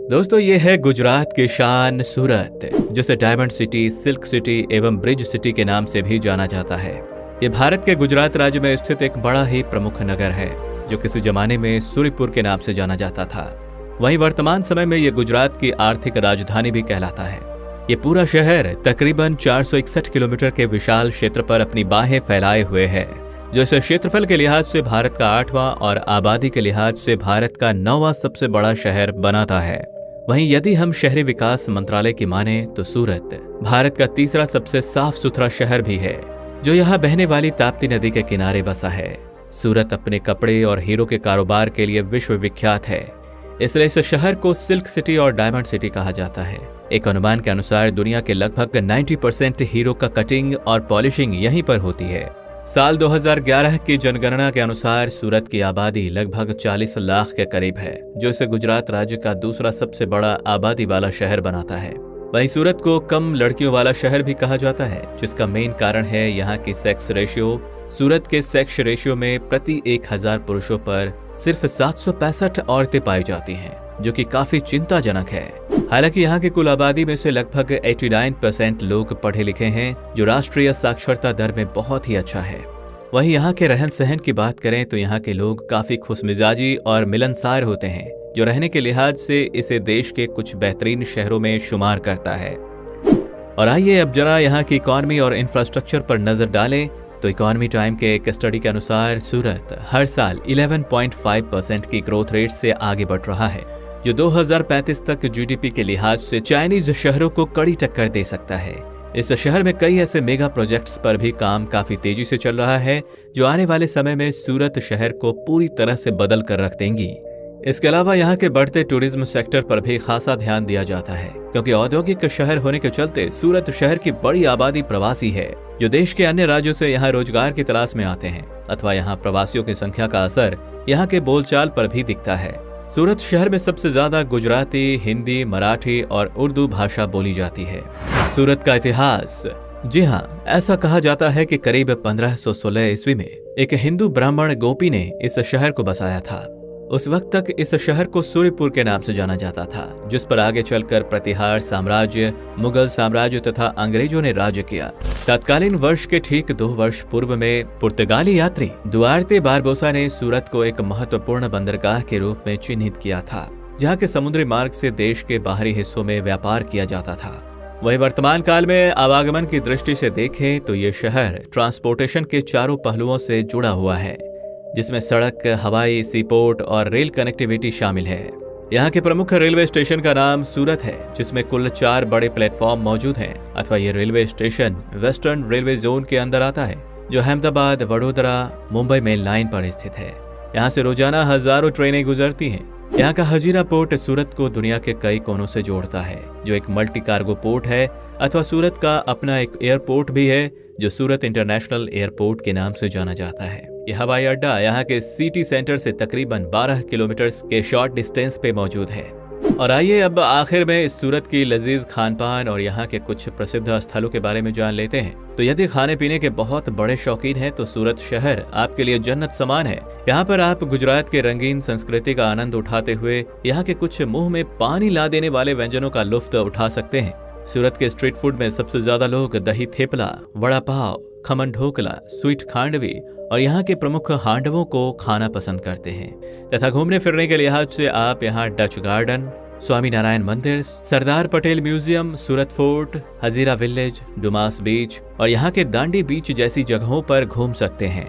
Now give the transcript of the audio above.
दोस्तों ये है गुजरात की शान सूरत, जिसे डायमंड सिटी, सिल्क सिटी एवं ब्रिज सिटी के नाम से भी जाना जाता है। ये भारत के गुजरात राज्य में स्थित एक बड़ा ही प्रमुख नगर है, जो किसी जमाने में सूर्यपुर के नाम से जाना जाता था। वहीं वर्तमान समय में ये गुजरात की आर्थिक राजधानी भी कहलाता है। ये पूरा शहर तकरीबन 461 किलोमीटर के विशाल क्षेत्र पर अपनी बाहें फैलाए हुए है, जो इस क्षेत्रफल के लिहाज से भारत का 8वां और आबादी के लिहाज से भारत का 9वां सबसे बड़ा शहर बनाता है। वहीं यदि हम शहरी विकास मंत्रालय की माने तो सूरत भारत का तीसरा सबसे साफ सुथरा शहर भी है, जो यहाँ बहने वाली ताप्ती नदी के किनारे बसा है। सूरत अपने कपड़े और हीरो के कारोबार के लिए विश्व विख्यात है, इसलिए इस शहर को सिल्क सिटी और डायमंड सिटी कहा जाता है। एक अनुमान के अनुसार दुनिया के लगभग 90% हीरो का कटिंग और पॉलिशिंग यहीं पर होती है। साल 2011 की जनगणना के अनुसार सूरत की आबादी लगभग 40 लाख के करीब है, जो इसे गुजरात राज्य का दूसरा सबसे बड़ा आबादी वाला शहर बनाता है। वहीं सूरत को कम लड़कियों वाला शहर भी कहा जाता है, जिसका मेन कारण है यहाँ की सेक्स रेशियो। सूरत के सेक्स रेशियो में प्रति 1000 पुरुषों पर सिर्फ 765 औरतें पाई जाती हैं, जो कि काफी चिंताजनक है। हालांकि यहाँ की कुल आबादी में से लगभग 89% लोग पढ़े लिखे हैं, जो राष्ट्रीय साक्षरता दर में बहुत ही अच्छा है। वहीं यहाँ के रहन सहन की बात करें तो यहाँ के लोग काफी खुशमिजाजी और मिलनसार होते हैं, जो रहने के लिहाज से इसे देश के कुछ बेहतरीन शहरों में शुमार करता है। और आइए अब जरा यहाँ की इकॉनमी और इंफ्रास्ट्रक्चर पर नजर डालें तो इकोनॉमी टाइम के एक स्टडी के अनुसार सूरत हर साल 11.5% की ग्रोथ रेट से आगे बढ़ रहा है, जो 2035 तक जीडीपी के लिहाज से चाइनीज शहरों को कड़ी टक्कर दे सकता है। इस शहर में कई ऐसे मेगा प्रोजेक्ट्स पर भी काम काफी तेजी से चल रहा है, जो आने वाले समय में सूरत शहर को पूरी तरह से बदल कर रख देंगी। इसके अलावा यहाँ के बढ़ते टूरिज्म सेक्टर पर भी खासा ध्यान दिया जाता है, क्योंकि औद्योगिक शहर होने के चलते सूरत शहर की बड़ी आबादी प्रवासी है, जो देश के अन्य राज्यों से यहाँ रोजगार की तलाश में आते हैं, अथवा यहाँ प्रवासियों की संख्या का असर यहाँ के बोलचाल पर भी दिखता है। सूरत शहर में सबसे ज्यादा गुजराती, हिंदी, मराठी और उर्दू भाषा बोली जाती है। सूरत का इतिहास, जी हाँ, ऐसा कहा जाता है कि करीब 1516 ईस्वी में एक हिंदू ब्राह्मण गोपी ने इस शहर को बसाया था। उस वक्त तक इस शहर को सूर्यपुर के नाम से जाना जाता था, जिस पर आगे चलकर प्रतिहार साम्राज्य, मुगल साम्राज्य तथा अंग्रेजों ने राज्य किया। तत्कालीन वर्ष के ठीक 2 वर्ष पूर्व में पुर्तगाली यात्री दुआर्ते बारबोसा ने सूरत को एक महत्वपूर्ण बंदरगाह के रूप में चिन्हित किया था, जहाँ के समुद्री मार्ग से देश के बाहरी हिस्सों में व्यापार किया जाता था। वही वर्तमान काल में आवागमन की दृष्टि से देखें तो ये शहर ट्रांसपोर्टेशन के चारों पहलुओं से जुड़ा हुआ है, जिसमें सड़क, हवाई, सीपोर्ट और रेल कनेक्टिविटी शामिल है। यहाँ के प्रमुख रेलवे स्टेशन का नाम सूरत है, जिसमें कुल 4 बड़े प्लेटफॉर्म मौजूद हैं, अथवा ये railway station western railway zone के अंदर आता है, जो अहमदाबाद, वडोदरा, मुंबई मेन लाइन पर स्थित है। यहाँ से रोजाना हजारों ट्रेनें गुजरती हैं। यहाँ का हजीरा पोर्ट सूरत को दुनिया के कई कोनों से जोड़ता है, जो एक मल्टी कार्गो पोर्ट है, अथवा सूरत का अपना एक एयरपोर्ट भी है, जो सूरत इंटरनेशनल एयरपोर्ट के नाम से जाना जाता है। यह हवाई अड्डा यहाँ के सिटी सेंटर से तकरीबन 12 किलोमीटर के शॉर्ट डिस्टेंस पे मौजूद है। और आइए अब आखिर में इस सूरत की लजीज खान पान और यहाँ के कुछ प्रसिद्ध स्थलों के बारे में जान लेते हैं। तो यदि खाने पीने के बहुत बड़े शौकीन हैं तो सूरत शहर आपके लिए जन्नत समान है। यहाँ पर आप गुजरात के रंगीन संस्कृति का आनंद उठाते हुए यहाँ के कुछ मुंह में पानी ला देने वाले व्यंजनों का लुत्फ उठा सकते हैं। सूरत के स्ट्रीट फूड में सबसे ज्यादा लोग दही थेपला, वड़ा पाव, खमन ढोकला, स्वीट खांडवी और यहाँ के प्रमुख हांडवों को खाना पसंद करते हैं। तथा घूमने फिरने के लिहाज से आप यहाँ डच गार्डन, स्वामी नारायण मंदिर, सरदार पटेल म्यूजियम, सूरत फोर्ट, हजीरा विलेज, डुमास बीच और यहाँ के दांडी बीच जैसी जगहों पर घूम सकते हैं।